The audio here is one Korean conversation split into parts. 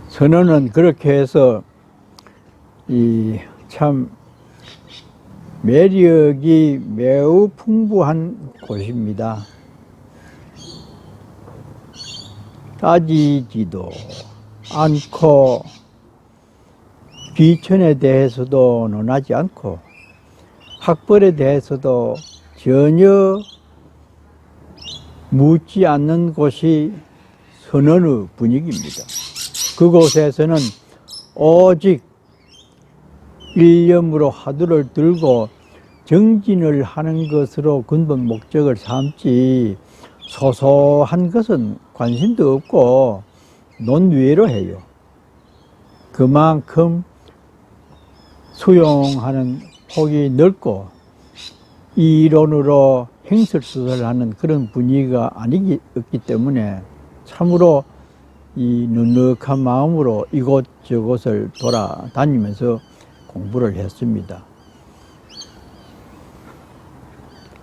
선원은 그렇게 해서 참 매력이 매우 풍부한 곳입니다. 따지지도 않고 귀천에 대해서도 논하지 않고 학벌에 대해서도 전혀 묻지 않는 곳이 선원의 분위기입니다. 그곳에서는 오직 일념으로 화두를 들고 정진을 하는 것으로 근본 목적을 삼지 소소한 것은 관심도 없고 논외로 해요. 그만큼 수용하는 폭이 넓고 이론으로 행설수설하는 그런 분위기가 없기 때문에 참으로 이 넉넉한 마음으로 이곳저곳을 돌아다니면서 공부를 했습니다.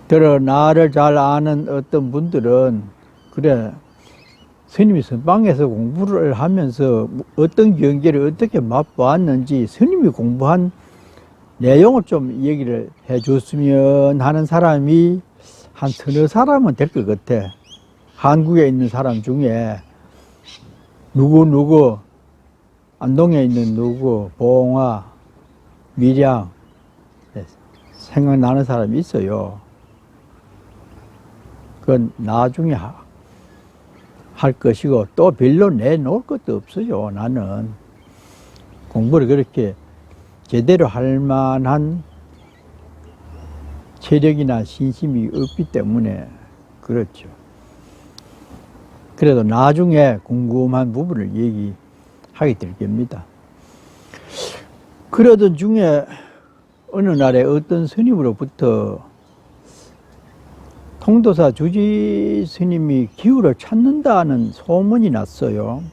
들어 나를 잘 아는 어떤 분들은 그래 스님이 선방에서 공부를 하면서 어떤 경계를 어떻게 맛보았는지 스님이 공부한 내용을 좀 얘기를 해줬으면 하는 사람이 한 서너 사람은 될 것 같아. 한국에 있는 사람 중에 누구 안동에 있는 누구 봉화 밀양 생각나는 사람이 있어요. 그건 나중에 할 것이고 또 별로 내놓을 것도 없어요. 나는 공부를 그렇게 제대로 할 만한 체력이나 신심이 없기 때문에 그렇죠. 그래도 나중에 궁금한 부분을 얘기하게 될 겁니다. 그러던 중에 어느 날에 어떤 스님으로부터 통도사 주지 스님이 기후를 찾는다는 소문이 났어요.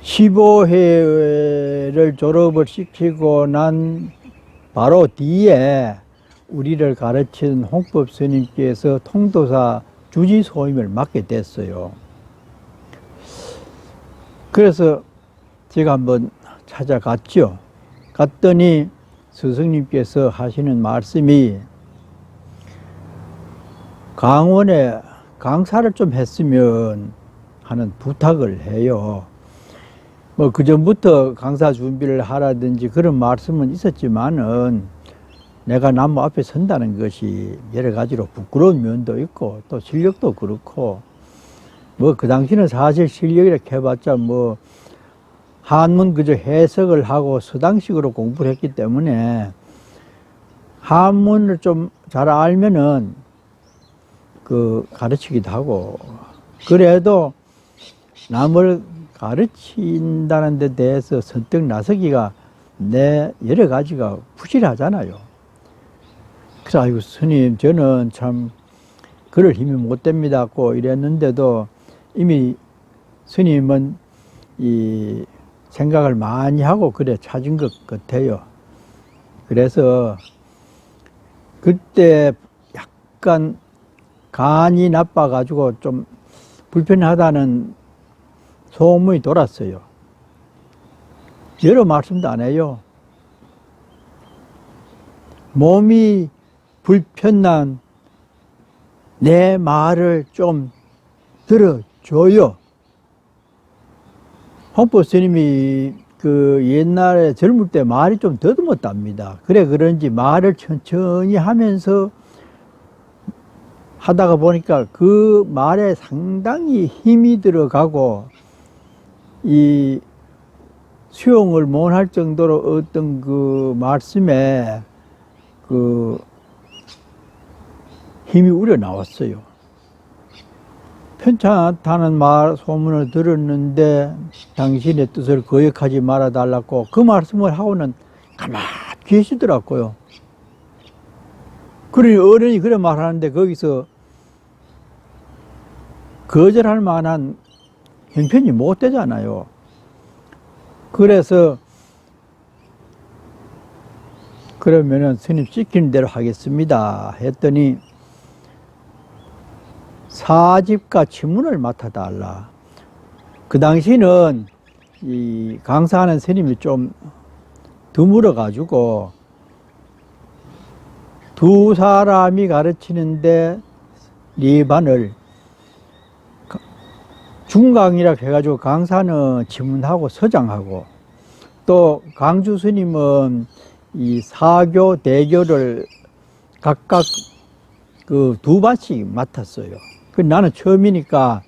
15회를 졸업을 시키고 난 바로 뒤에 우리를 가르친 홍법 스님께서 통도사 주지 소임을 맡게 됐어요. 그래서 제가 한번 찾아갔죠. 갔더니 스승님께서 하시는 말씀이 강원에 강사를 좀 했으면 하는 부탁을 해요. 뭐 그전부터 강사 준비를 하라든지 그런 말씀은 있었지만은 내가 나무 앞에 선다는 것이 여러 가지로 부끄러운 면도 있고 또 실력도 그렇고 뭐 그 당시는 사실 실력이라고 해봤자 뭐 한문 그저 해석을 하고 서당식으로 공부를 했기 때문에 한문을 좀 잘 알면은 그 가르치기도 하고 그래도 남을 가르친다는 데 대해서 선뜻 나서기가 내 여러 가지가 부실하잖아요. 그래서 아이고 스님 저는 참 그럴 힘이 못 됩니다고 이랬는데도 이미 스님은 이 생각을 많이 하고 그래 찾은 것 같아요. 그래서 그때 약간 간이 나빠가지고 좀 불편하다는 소문이 돌았어요. 여러 말씀도 안 해요. 몸이 불편난 내 말을 좀 들어줘요. 홍법 스님이 그 옛날에 젊을 때 말이 좀 더듬었답니다. 그래 그런지 말을 천천히 하면서 하다가 보니까 그 말에 상당히 힘이 들어가고 이 수용을 못할 정도로 어떤 그 말씀에 그 힘이 우러나왔어요. 편찮다는 말 소문을 들었는데 당신의 뜻을 거역하지 말아달라고 그 말씀을 하고는 가만히 계시더라고요. 그러니 어른이 그래 말하는데 거기서 거절할 만한 형편이 못 되잖아요. 그래서 그러면은 스님 시키는 대로 하겠습니다 했더니 사집과 치문을 맡아달라. 그 당시는 이 강사하는 스님이 좀 드물어 가지고 두 사람이 가르치는데 네 반을 중강이라고 해가지고 강사는 지문하고 서장하고 또 강주 스님은 이 사교, 대교를 각각 그 두 반씩 맡았어요. 그 나는 처음이니까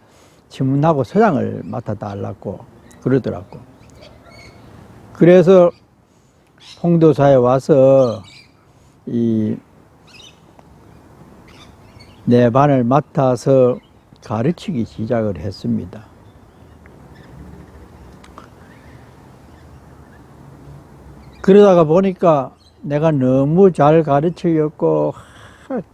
지문하고 서장을 맡아달라고 그러더라고. 그래서 홍도사에 와서 이 네 반을 맡아서 가르치기 시작을 했습니다. 그러다가 보니까 내가 너무 잘 가르치겠고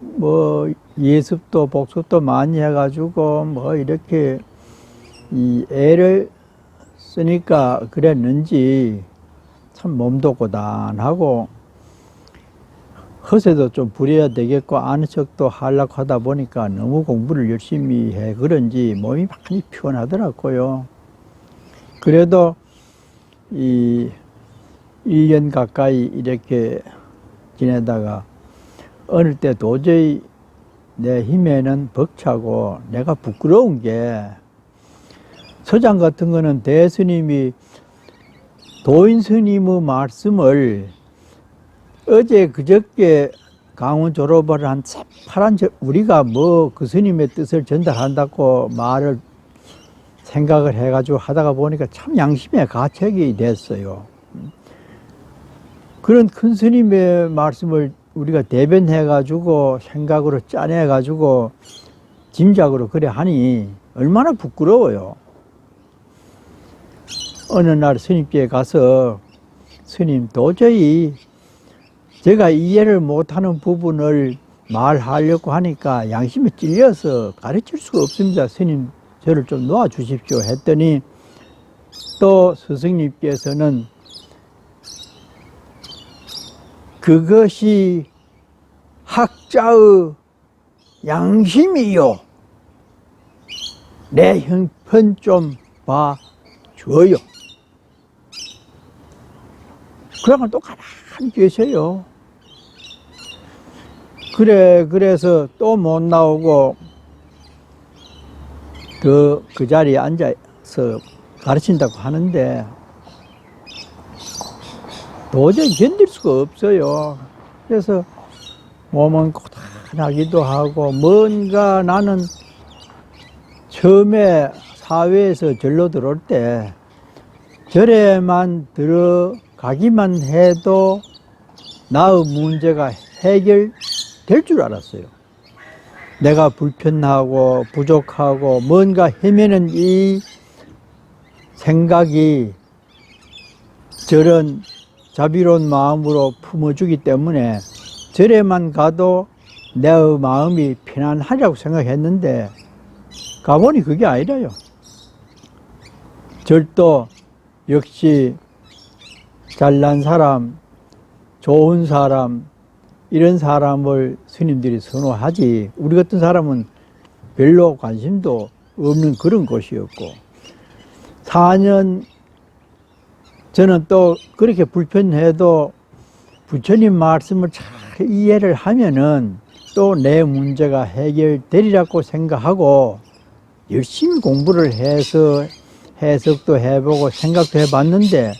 뭐 예습도 복습도 많이 해가지고 뭐 이렇게 이 애를 쓰니까 그랬는지 참 몸도 고단하고 허세도 좀 부려야 되겠고 아는 척도 하려고 하다 보니까 너무 공부를 열심히 해 그런지 몸이 많이 피곤하더라고요. 그래도 이 1년 가까이 이렇게 지내다가 어느 때 도저히 내 힘에는 벅차고 내가 부끄러운 게 서장 같은 거는 대스님이 도인 스님의 말씀을 어제 그저께 강원 졸업을 한 새파란 우리가 뭐 그 스님의 뜻을 전달한다고 말을 생각을 해가지고 하다가 보니까 참 양심의 가책이 됐어요. 그런 큰 스님의 말씀을 우리가 대변해가지고 생각으로 짜내가지고 짐작으로 그래 하니 얼마나 부끄러워요. 어느 날 스님께 가서 스님 도저히 제가 이해를 못하는 부분을 말하려고 하니까 양심이 찔려서 가르칠 수가 없습니다. 스님 저를 좀 놓아주십시오 했더니 또 스승님께서는 그것이 학자의 양심이요. 내 형편 좀 봐줘요. 그러면 또 가만히 계세요. 그래서 또 못 나오고 그 자리에 앉아서 가르친다고 하는데 도저히 견딜 수가 없어요. 그래서 몸은 고단하기도 하고 뭔가 나는 처음에 사회에서 절로 들어올 때 절에만 들어가기만 해도 나의 문제가 해결될 줄 알았어요. 내가 불편하고 부족하고 뭔가 헤매는 이 생각이 저런 자비로운 마음으로 품어주기 때문에 절에만 가도 내 마음이 편안하리라고 생각했는데 가보니 그게 아니라요. 절도 역시 잘난 사람, 좋은 사람 이런 사람을 스님들이 선호하지 우리 같은 사람은 별로 관심도 없는 그런 곳이었고 4년 저는 또 그렇게 불편해도 부처님 말씀을 잘 이해를 하면은 또 내 문제가 해결되리라고 생각하고 열심히 공부를 해서 해석도 해보고 생각도 해봤는데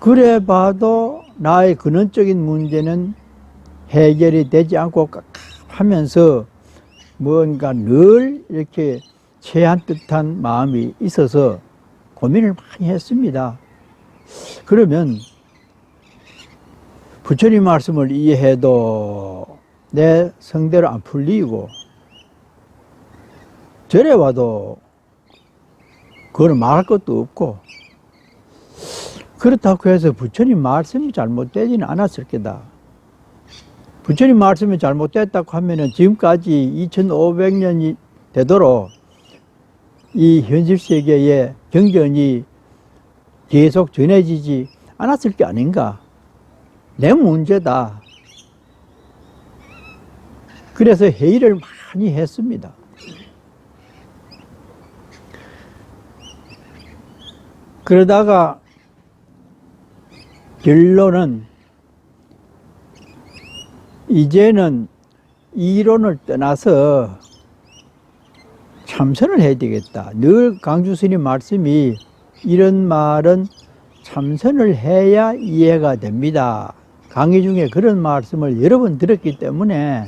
그래 봐도 나의 근원적인 문제는 해결이 되지 않고 하면서 뭔가 늘 이렇게 체한 듯한 마음이 있어서 고민을 많이 했습니다. 그러면 부처님 말씀을 이해해도 내 성대로 안 풀리고 절에 와도 그거는 말할 것도 없고 그렇다고 해서 부처님 말씀이 잘못되지는 않았을 거다. 부처님 말씀이 잘못됐다고 하면은 지금까지 2500년이 되도록 이 현실 세계에 경전이 계속 전해지지 않았을 게 아닌가. 내 문제다. 그래서 회의를 많이 했습니다. 그러다가 결론은 이제는 이론을 떠나서 참선을 해야 되겠다. 늘 강주 스님 말씀이 이런 말은 참선을 해야 이해가 됩니다. 강의 중에 그런 말씀을 여러 번 들었기 때문에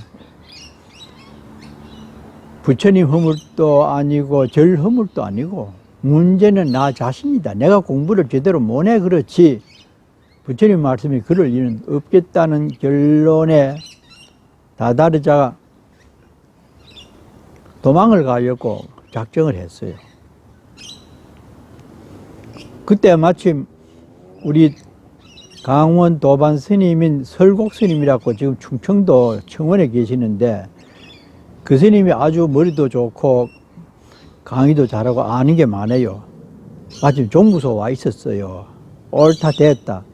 부처님 허물도 아니고 절 허물도 아니고 문제는 나 자신이다. 내가 공부를 제대로 못해 그렇지 부처님 말씀이 그럴 일은 없겠다는 결론에 다다르자 도망을 가려고 작정을 했어요. 그때 마침 우리 강원 도반 스님인 설곡 스님이라고 지금 충청도 청원에 계시는데 그 스님이 아주 머리도 좋고 강의도 잘하고 아는 게 많아요. 마침 종무소 와 있었어요. 옳다 됐다.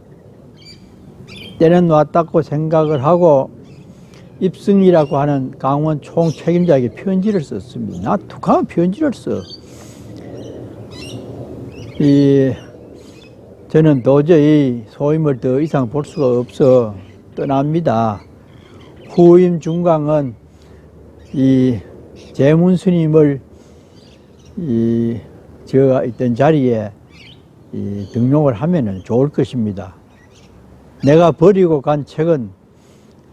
때는 왔다고 생각을 하고 입승이라고 하는 강원 총 책임자에게 편지를 썼습니다. 나 툭하면 편지를 써. 저는 도저히 소임을 더 이상 볼 수가 없어 떠납니다. 후임 중강은 이 재문 스님을 제가 있던 자리에 등록을 하면은 좋을 것입니다. 내가 버리고 간 책은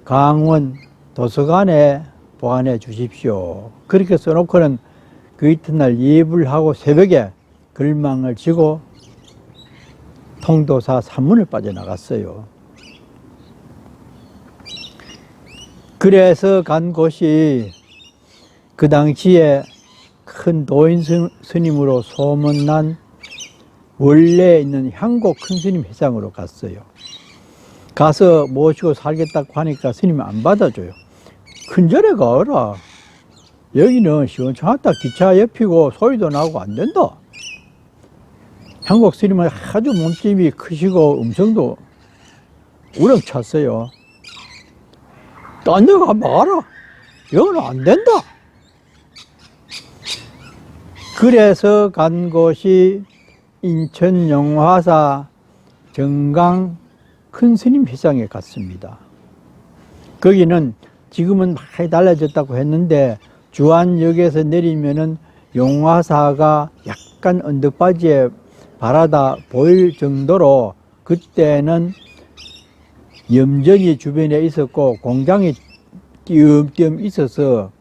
강원 도서관에 보관해 주십시오. 그렇게 써놓고는 그 이튿날 예불 하고 새벽에 글망을 지고 통도사 산문을 빠져나갔어요. 그래서 간 곳이 그 당시에 큰 도인 스님으로 소문난 원래 있는 향고 큰 스님 회상으로 갔어요. 가서 모시고 살겠다고 하니까 스님이 안 받아줘요. 큰절에 가어라. 여기는 시원찮았다. 기차 옆이고 소리도 나고 안 된다. 향곡 스님은 아주 몸집이 크시고 음성도 우렁찼어요. 딴 데 가봐라. 여기는 안 된다. 그래서 간 곳이 인천 영화사 정강 큰 스님 회상에 갔습니다. 거기는 지금은 많이 달라졌다고 했는데 주안역에서 내리면은 용화사가 약간 언덕바지에 바라다 보일 정도로 그때는 염전이 주변에 있었고 공장이 띄엄띄엄 있어서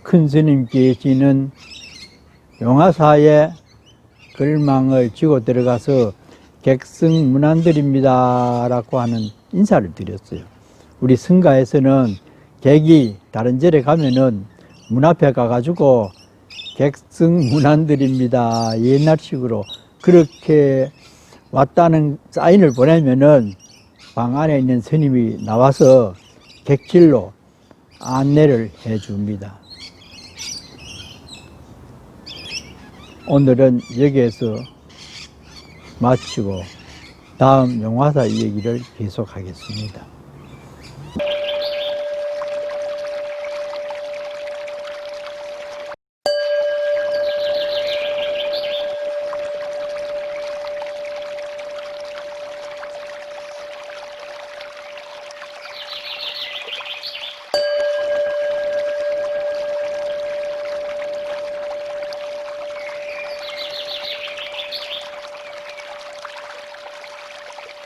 큰 스님 계시는 용화사에 글망을 지고 들어가서 객승 문안드립니다 라고 하는 인사를 드렸어요. 우리 성가에서는 객이 다른 절에 가면은 문 앞에 가가지고 객승 문안드립니다 옛날식으로 그렇게 왔다는 사인을 보내면은 방 안에 있는 스님이 나와서 객실로 안내를 해줍니다. 오늘은 여기에서 마치고 다음 용화사 얘기를 계속하겠습니다.